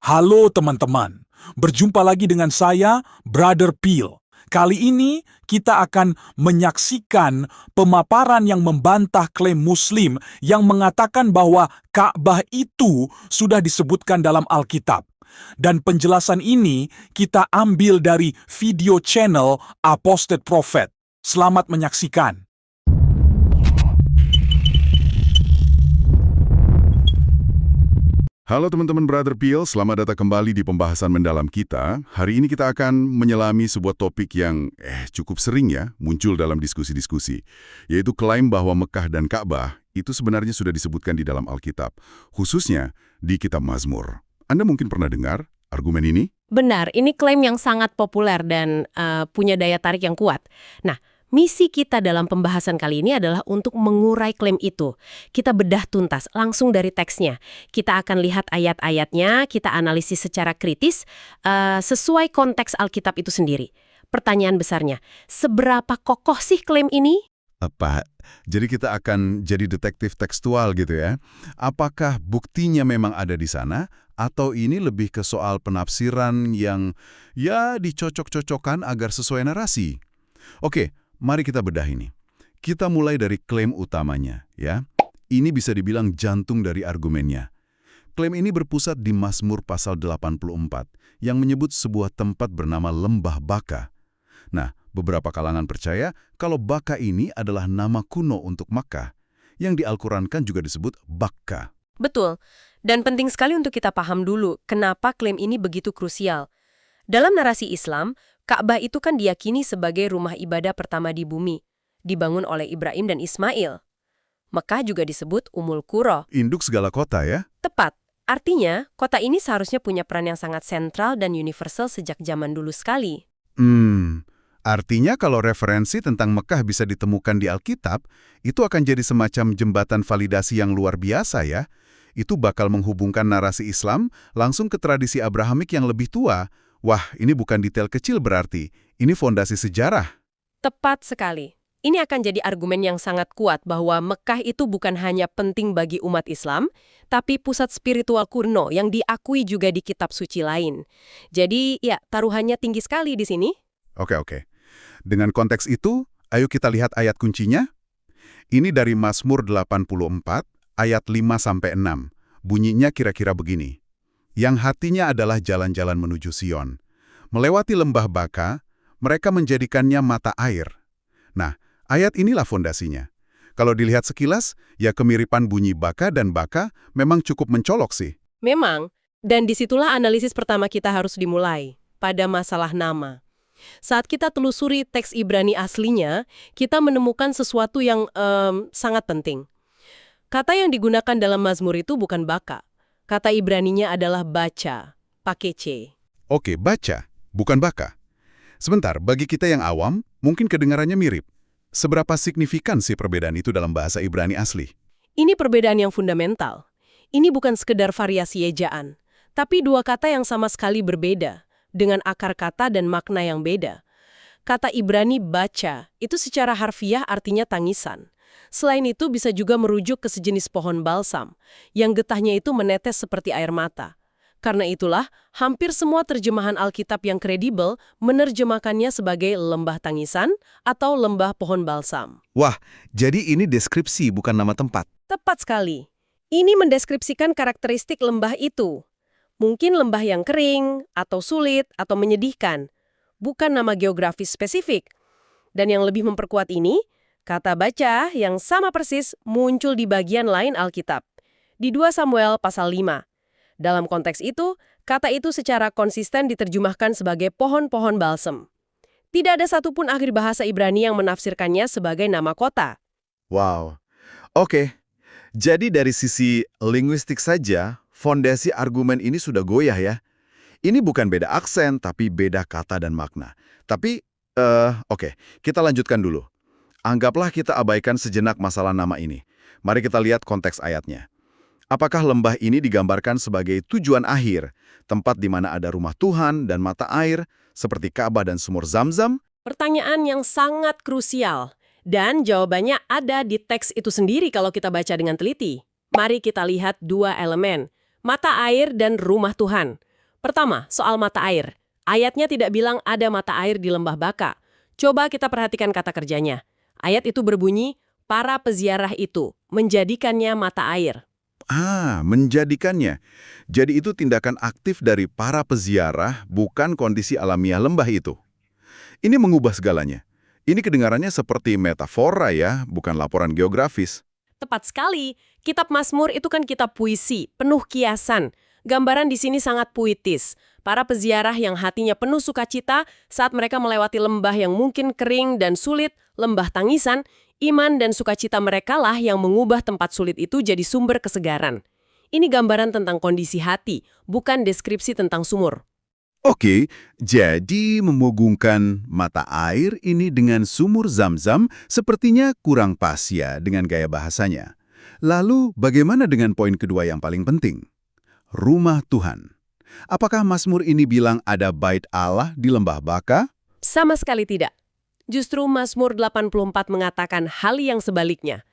Halo teman-teman, berjumpa lagi dengan saya, Brother Peel. Kali ini kita akan menyaksikan pemaparan yang membantah klaim Muslim yang mengatakan bahwa Ka'bah itu sudah disebutkan dalam Alkitab. Dan penjelasan ini kita ambil dari video channel Apostate Prophet. Selamat menyaksikan. Halo teman-teman Brother Peel, selamat datang kembali di pembahasan mendalam kita. Hari ini kita akan menyelami sebuah topik yang cukup sering ya muncul dalam diskusi-diskusi, yaitu klaim bahwa Mekah dan Ka'bah itu sebenarnya sudah disebutkan di dalam Alkitab, khususnya di Kitab Mazmur. Anda mungkin pernah dengar argumen ini? Benar, ini klaim yang sangat populer dan punya daya tarik yang kuat. Nah, misi kita dalam pembahasan kali ini adalah untuk mengurai klaim itu. Kita bedah tuntas langsung dari teksnya. Kita akan lihat ayat-ayatnya, kita analisis secara kritis sesuai konteks Alkitab itu sendiri. Pertanyaan besarnya, seberapa kokoh sih klaim ini? Jadi kita akan jadi detektif tekstual gitu ya. Apakah buktinya memang ada di sana, atau ini lebih ke soal penafsiran yang ya dicocok-cocokkan agar sesuai narasi? Oke, mari kita bedah ini. Kita mulai dari klaim utamanya, ya. Ini bisa dibilang jantung dari argumennya. Klaim ini berpusat di Mazmur pasal 84, yang menyebut sebuah tempat bernama Lembah Baka. Nah, beberapa kalangan percaya kalau Baka ini adalah nama kuno untuk Makkah, yang di Al-Quran kan juga disebut Bakka. Betul, dan penting sekali untuk kita paham dulu kenapa klaim ini begitu krusial. Dalam narasi Islam, Ka'bah itu kan diyakini sebagai rumah ibadah pertama di bumi, dibangun oleh Ibrahim dan Ismail. Mekah juga disebut Ummul Qura. Induk segala kota ya? Tepat. Artinya, kota ini seharusnya punya peran yang sangat sentral dan universal sejak zaman dulu sekali. Artinya kalau referensi tentang Mekah bisa ditemukan di Alkitab, itu akan jadi semacam jembatan validasi yang luar biasa ya. Itu bakal menghubungkan narasi Islam langsung ke tradisi Abrahamik yang lebih tua. Wah, ini bukan detail kecil berarti. Ini fondasi sejarah. Tepat sekali. Ini akan jadi argumen yang sangat kuat bahwa Mekah itu bukan hanya penting bagi umat Islam, tapi pusat spiritual kuno yang diakui juga di kitab suci lain. Jadi, ya, taruhannya tinggi sekali di sini. Oke. Dengan konteks itu, ayo kita lihat ayat kuncinya. Ini dari Mazmur 84, ayat 5-6. Bunyinya kira-kira begini. Yang hatinya adalah jalan-jalan menuju Sion. Melewati lembah Baka, mereka menjadikannya mata air. Nah, ayat inilah fondasinya. Kalau dilihat sekilas, ya kemiripan bunyi Baka dan Baka memang cukup mencolok sih. Memang, dan disitulah analisis pertama kita harus dimulai, pada masalah nama. Saat kita telusuri teks Ibrani aslinya, kita menemukan sesuatu yang sangat penting. Kata yang digunakan dalam Mazmur itu bukan Baka. Kata Ibraninya adalah baca, pakai C. Oke, baca, bukan Baka. Sebentar, bagi kita yang awam, mungkin kedengarannya mirip. Seberapa signifikan sih perbedaan itu dalam bahasa Ibrani asli? Ini perbedaan yang fundamental. Ini bukan sekedar variasi ejaan, tapi dua kata yang sama sekali berbeda, dengan akar kata dan makna yang beda. Kata Ibrani baca, itu secara harfiah artinya tangisan. Selain itu bisa juga merujuk ke sejenis pohon balsam, yang getahnya itu menetes seperti air mata. Karena itulah, hampir semua terjemahan Alkitab yang kredibel menerjemahkannya sebagai lembah tangisan atau lembah pohon balsam. Wah, jadi ini deskripsi bukan nama tempat. Tepat sekali. Ini mendeskripsikan karakteristik lembah itu. Mungkin lembah yang kering, atau sulit, atau menyedihkan. Bukan nama geografis spesifik. Dan yang lebih memperkuat ini, kata baca yang sama persis muncul di bagian lain Alkitab. Di 2 Samuel pasal 5. Dalam konteks itu, kata itu secara konsisten diterjemahkan sebagai pohon-pohon balsam. Tidak ada satupun akhir bahasa Ibrani yang menafsirkannya sebagai nama kota. Wow. Oke, jadi dari sisi linguistik saja, fondasi argumen ini sudah goyah ya. Ini bukan beda aksen, tapi beda kata dan makna. Tapi, oke, kita lanjutkan dulu. Anggaplah kita abaikan sejenak masalah nama ini. Mari kita lihat konteks ayatnya. Apakah lembah ini digambarkan sebagai tujuan akhir, tempat di mana ada rumah Tuhan dan mata air, seperti Ka'bah dan sumur Zam-Zam? Pertanyaan yang sangat krusial. Dan jawabannya ada di teks itu sendiri kalau kita baca dengan teliti. Mari kita lihat dua elemen, mata air dan rumah Tuhan. Pertama, soal mata air. Ayatnya tidak bilang ada mata air di lembah Baka. Coba kita perhatikan kata kerjanya. Ayat itu berbunyi, para peziarah itu menjadikannya mata air. Menjadikannya. Jadi itu tindakan aktif dari para peziarah, bukan kondisi alamiah lembah itu. Ini mengubah segalanya. Ini kedengarannya seperti metafora ya, bukan laporan geografis. Tepat sekali. Kitab Mazmur itu kan kitab puisi, penuh kiasan. Gambaran di sini sangat puitis. Para peziarah yang hatinya penuh sukacita saat mereka melewati lembah yang mungkin kering dan sulit, lembah tangisan, iman dan sukacita mereka lah yang mengubah tempat sulit itu jadi sumber kesegaran. Ini gambaran tentang kondisi hati, bukan deskripsi tentang sumur. Oke, jadi memugungkan mata air ini dengan sumur Zam-Zam sepertinya kurang pas ya dengan gaya bahasanya. Lalu bagaimana dengan poin kedua yang paling penting? Rumah Tuhan. Apakah Mazmur ini bilang ada bait Allah di lembah Baka? Sama sekali tidak. Justru Mazmur 84 mengatakan hal yang sebaliknya.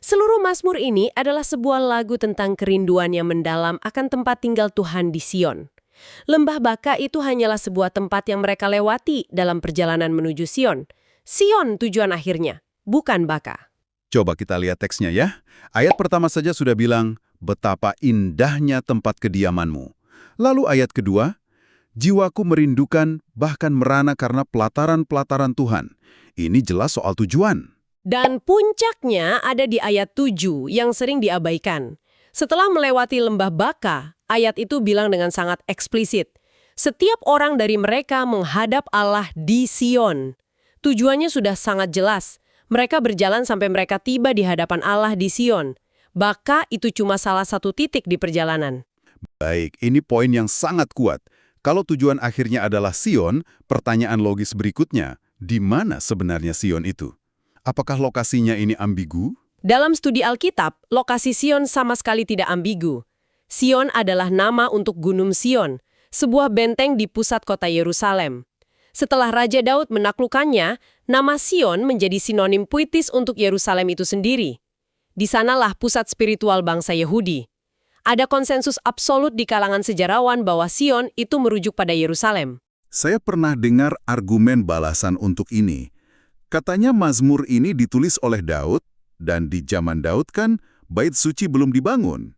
Seluruh Mazmur ini adalah sebuah lagu tentang kerinduan yang mendalam akan tempat tinggal Tuhan di Sion. Lembah Baka itu hanyalah sebuah tempat yang mereka lewati dalam perjalanan menuju Sion. Sion tujuan akhirnya, bukan Baka. Coba kita lihat teksnya ya. Ayat pertama saja sudah bilang, betapa indahnya tempat kediamanmu. Lalu ayat kedua, jiwaku merindukan bahkan merana karena pelataran-pelataran Tuhan. Ini jelas soal tujuan. Dan puncaknya ada di ayat 7 yang sering diabaikan. Setelah melewati lembah Baka, ayat itu bilang dengan sangat eksplisit, setiap orang dari mereka menghadap Allah di Sion. Tujuannya sudah sangat jelas. Mereka berjalan sampai mereka tiba di hadapan Allah di Sion. Baka itu cuma salah satu titik di perjalanan. Baik, ini poin yang sangat kuat. Kalau tujuan akhirnya adalah Sion, pertanyaan logis berikutnya, di mana sebenarnya Sion itu? Apakah lokasinya ini ambigu? Dalam studi Alkitab, lokasi Sion sama sekali tidak ambigu. Sion adalah nama untuk Gunung Sion, sebuah benteng di pusat kota Yerusalem. Setelah Raja Daud menaklukkannya, nama Sion menjadi sinonim puitis untuk Yerusalem itu sendiri. Di sanalah pusat spiritual bangsa Yahudi. Ada konsensus absolut di kalangan sejarawan bahwa Sion itu merujuk pada Yerusalem. Saya pernah dengar argumen balasan untuk ini. Katanya Mazmur ini ditulis oleh Daud, dan di zaman Daud kan bait suci belum dibangun.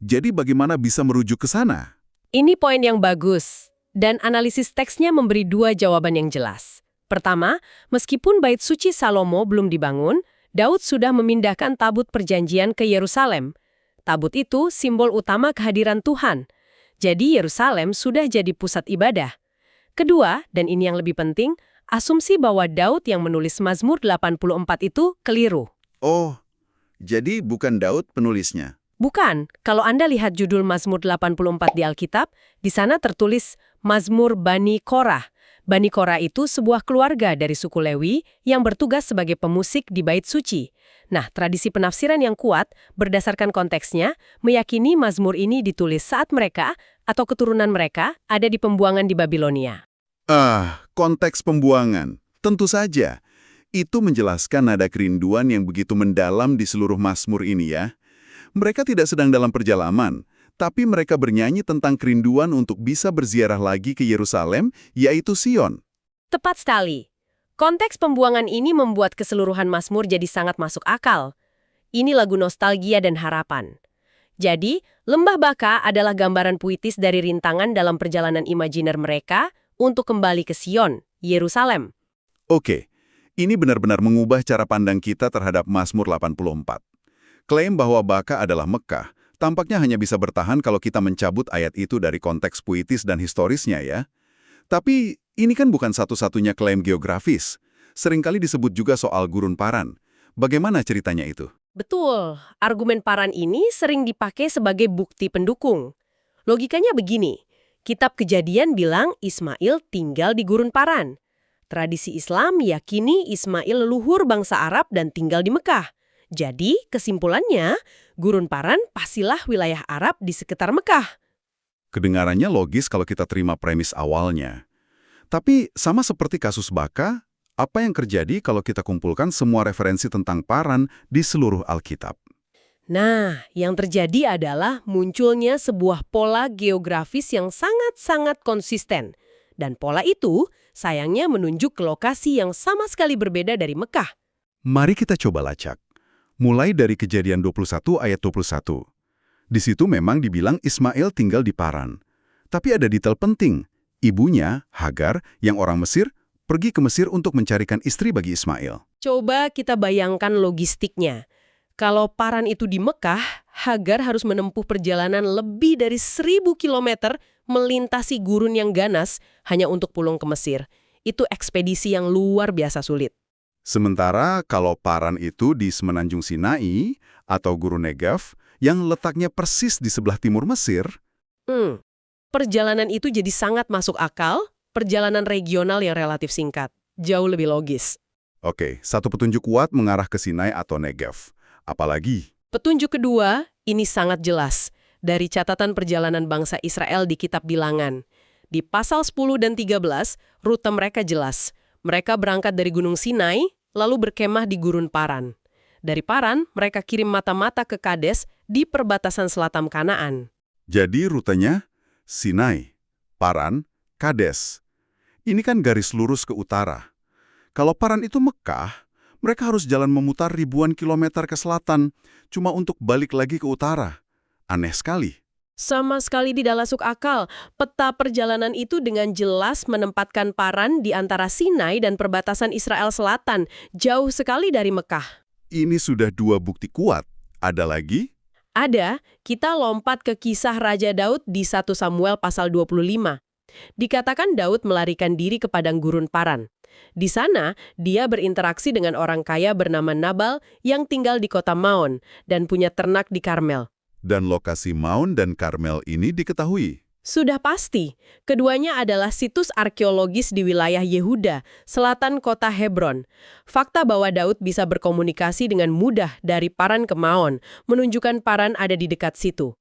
Jadi bagaimana bisa merujuk ke sana? Ini poin yang bagus, dan analisis teksnya memberi dua jawaban yang jelas. Pertama, meskipun bait suci Salomo belum dibangun, Daud sudah memindahkan tabut perjanjian ke Yerusalem. Tabut itu simbol utama kehadiran Tuhan. Jadi Yerusalem sudah jadi pusat ibadah. Kedua, dan ini yang lebih penting, asumsi bahwa Daud yang menulis Mazmur 84 itu keliru. Oh, jadi bukan Daud penulisnya. Bukan, kalau Anda lihat judul Mazmur 84 di Alkitab, di sana tertulis Mazmur Bani Korah. Bani Korah itu sebuah keluarga dari suku Lewi yang bertugas sebagai pemusik di bait suci. Nah, tradisi penafsiran yang kuat, berdasarkan konteksnya, meyakini Mazmur ini ditulis saat mereka atau keturunan mereka ada di pembuangan di Babilonia. Konteks pembuangan. Tentu saja. Itu menjelaskan nada kerinduan yang begitu mendalam di seluruh Mazmur ini ya. Mereka tidak sedang dalam perjalanan, tapi mereka bernyanyi tentang kerinduan untuk bisa berziarah lagi ke Yerusalem, yaitu Sion. Tepat sekali. Konteks pembuangan ini membuat keseluruhan Mazmur jadi sangat masuk akal. Ini lagu nostalgia dan harapan. Jadi, Lembah Baka adalah gambaran puitis dari rintangan dalam perjalanan imajiner mereka untuk kembali ke Sion, Yerusalem. Oke, ini benar-benar mengubah cara pandang kita terhadap Mazmur 84. Klaim bahwa Baka adalah Mekah tampaknya hanya bisa bertahan kalau kita mencabut ayat itu dari konteks puitis dan historisnya ya. Tapi ini kan bukan satu-satunya klaim geografis. Seringkali disebut juga soal gurun Paran. Bagaimana ceritanya itu? Betul, argumen Paran ini sering dipakai sebagai bukti pendukung. Logikanya begini, Kitab Kejadian bilang Ismail tinggal di gurun Paran. Tradisi Islam yakini Ismail leluhur bangsa Arab dan tinggal di Mekah. Jadi, kesimpulannya, gurun Paran pastilah wilayah Arab di sekitar Mekah. Kedengarannya logis kalau kita terima premis awalnya. Tapi sama seperti kasus Baka, apa yang terjadi kalau kita kumpulkan semua referensi tentang Paran di seluruh Alkitab? Nah, yang terjadi adalah munculnya sebuah pola geografis yang sangat-sangat konsisten. Dan pola itu sayangnya menunjuk ke lokasi yang sama sekali berbeda dari Mekah. Mari kita coba lacak. Mulai dari Kejadian 21 ayat 21. Di situ memang dibilang Ismail tinggal di Paran. Tapi ada detail penting. Ibunya, Hagar, yang orang Mesir, pergi ke Mesir untuk mencarikan istri bagi Ismail. Coba kita bayangkan logistiknya. Kalau Paran itu di Mekah, Hagar harus menempuh perjalanan lebih dari 1.000 kilometer melintasi gurun yang ganas hanya untuk pulang ke Mesir. Itu ekspedisi yang luar biasa sulit. Sementara kalau Paran itu di Semenanjung Sinai atau Gurun Negev yang letaknya persis di sebelah timur Mesir, Perjalanan itu jadi sangat masuk akal, perjalanan regional yang relatif singkat. Jauh lebih logis. oke, satu petunjuk kuat mengarah ke Sinai atau Negev. Apalagi, Petunjuk kedua, ini sangat jelas. Dari catatan perjalanan bangsa Israel di Kitab Bilangan. Di pasal 10 dan 13, rute mereka jelas. Mereka berangkat dari Gunung Sinai, lalu berkemah di Gurun Paran. Dari Paran, mereka kirim mata-mata ke Kades di perbatasan selatan Kanaan. jadi rutenya Sinai, Paran, Kades. Ini kan garis lurus ke utara. Kalau Paran itu Mekah, mereka harus jalan memutar ribuan kilometer ke selatan, cuma untuk balik lagi ke utara. Aneh sekali. Sama sekali tidak masuk akal. Peta perjalanan itu dengan jelas menempatkan Paran di antara Sinai dan perbatasan Israel Selatan, jauh sekali dari Mekah. Ini sudah dua bukti kuat. Ada lagi? Ada, kita lompat ke kisah Raja Daud di 1 Samuel pasal 25. Dikatakan Daud melarikan diri ke padang gurun Paran. Di sana, dia berinteraksi dengan orang kaya bernama Nabal yang tinggal di kota Maon dan punya ternak di Karmel. Dan lokasi Maon dan Karmel ini diketahui. Sudah pasti, keduanya adalah situs arkeologis di wilayah Yehuda, selatan kota Hebron. Fakta bahwa Daud bisa berkomunikasi dengan mudah dari Paran ke Maon menunjukkan Paran ada di dekat situ.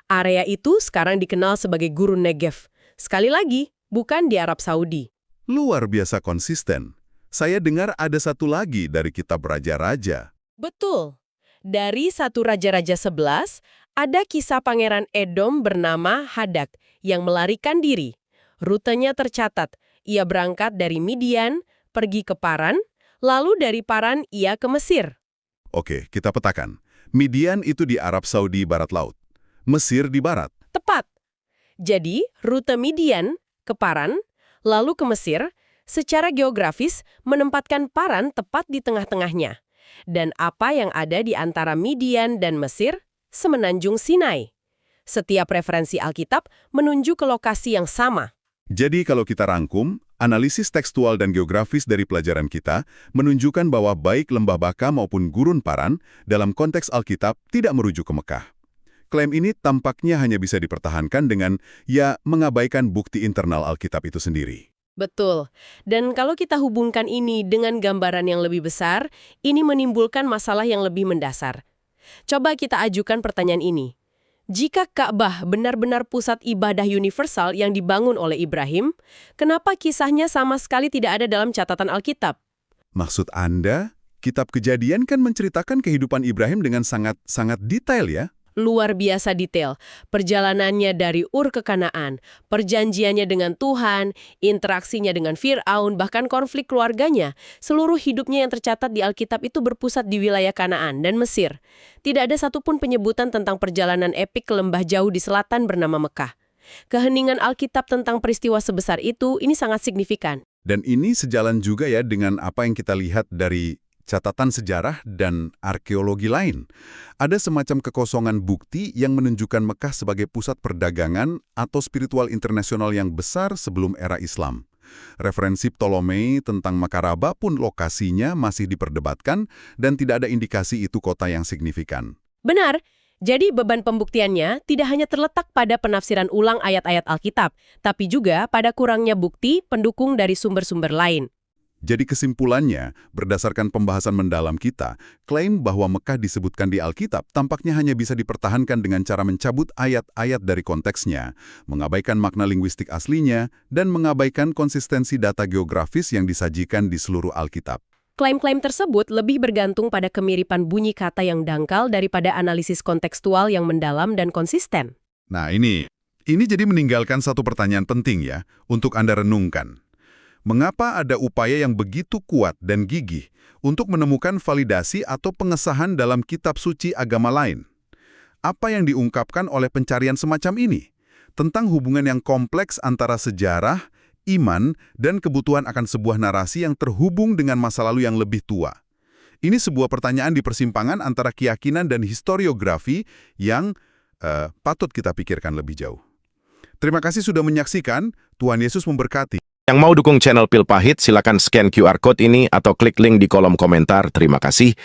Area itu sekarang dikenal sebagai Gurun Negev. Sekali lagi, bukan di Arab Saudi. Luar biasa konsisten. Saya dengar ada satu lagi dari kitab Raja-Raja. Betul. Dari 1 Raja-Raja 11, ada kisah Pangeran Edom bernama Hadak yang melarikan diri. Rutenya tercatat. Ia berangkat dari Midian, pergi ke Paran, lalu dari Paran ia ke Mesir. Oke, kita petakan. Midian itu di Arab Saudi barat laut. Mesir di barat. Tepat. Jadi, rute Midian ke Paran, lalu ke Mesir, secara geografis menempatkan Paran tepat di tengah-tengahnya. Dan apa yang ada di antara Midian dan Mesir? Semenanjung Sinai. Setiap referensi Alkitab menunjuk ke lokasi yang sama. Jadi kalau kita rangkum, analisis tekstual dan geografis dari pelajaran kita menunjukkan bahwa baik Lembah Baka maupun Gurun Paran dalam konteks Alkitab tidak merujuk ke Mekah. Klaim ini tampaknya hanya bisa dipertahankan dengan, mengabaikan bukti internal Alkitab itu sendiri. Betul. Dan kalau kita hubungkan ini dengan gambaran yang lebih besar, ini menimbulkan masalah yang lebih mendasar. Coba kita ajukan pertanyaan ini. Jika Ka'bah benar-benar pusat ibadah universal yang dibangun oleh Ibrahim, kenapa kisahnya sama sekali tidak ada dalam catatan Alkitab? Maksud Anda, kitab Kejadian kan menceritakan kehidupan Ibrahim dengan sangat detail ya? Luar biasa detail. Perjalanannya dari Ur ke Kanaan, perjanjiannya dengan Tuhan, interaksinya dengan Fir'aun, bahkan konflik keluarganya. Seluruh hidupnya yang tercatat di Alkitab itu berpusat di wilayah Kanaan dan Mesir. Tidak ada satupun penyebutan tentang perjalanan epik ke lembah jauh di selatan bernama Mekah. Keheningan Alkitab tentang peristiwa sebesar itu, ini sangat signifikan. Dan ini sejalan juga ya dengan apa yang kita lihat dari catatan sejarah dan arkeologi lain. Ada semacam kekosongan bukti yang menunjukkan Mekah sebagai pusat perdagangan atau spiritual internasional yang besar sebelum era Islam. Referensi Ptolemy tentang Makaraba pun lokasinya masih diperdebatkan dan tidak ada indikasi itu kota yang signifikan. Benar. Jadi beban pembuktiannya tidak hanya terletak pada penafsiran ulang ayat-ayat Alkitab, tapi juga pada kurangnya bukti pendukung dari sumber-sumber lain. Jadi kesimpulannya, berdasarkan pembahasan mendalam kita, klaim bahwa Mekah disebutkan di Alkitab tampaknya hanya bisa dipertahankan dengan cara mencabut ayat-ayat dari konteksnya, mengabaikan makna linguistik aslinya, dan mengabaikan konsistensi data geografis yang disajikan di seluruh Alkitab. Klaim-klaim tersebut lebih bergantung pada kemiripan bunyi kata yang dangkal daripada analisis kontekstual yang mendalam dan konsisten. Nah ini jadi meninggalkan satu pertanyaan penting ya, untuk Anda renungkan. Mengapa ada upaya yang begitu kuat dan gigih untuk menemukan validasi atau pengesahan dalam kitab suci agama lain? Apa yang diungkapkan oleh pencarian semacam ini? Tentang hubungan yang kompleks antara sejarah, iman, dan kebutuhan akan sebuah narasi yang terhubung dengan masa lalu yang lebih tua. Ini sebuah pertanyaan di persimpangan antara keyakinan dan historiografi yang patut kita pikirkan lebih jauh. Terima kasih sudah menyaksikan. Tuhan Yesus memberkati. Yang mau dukung channel Pil Pahit, silakan scan QR Code ini atau klik link di kolom komentar. Terima kasih.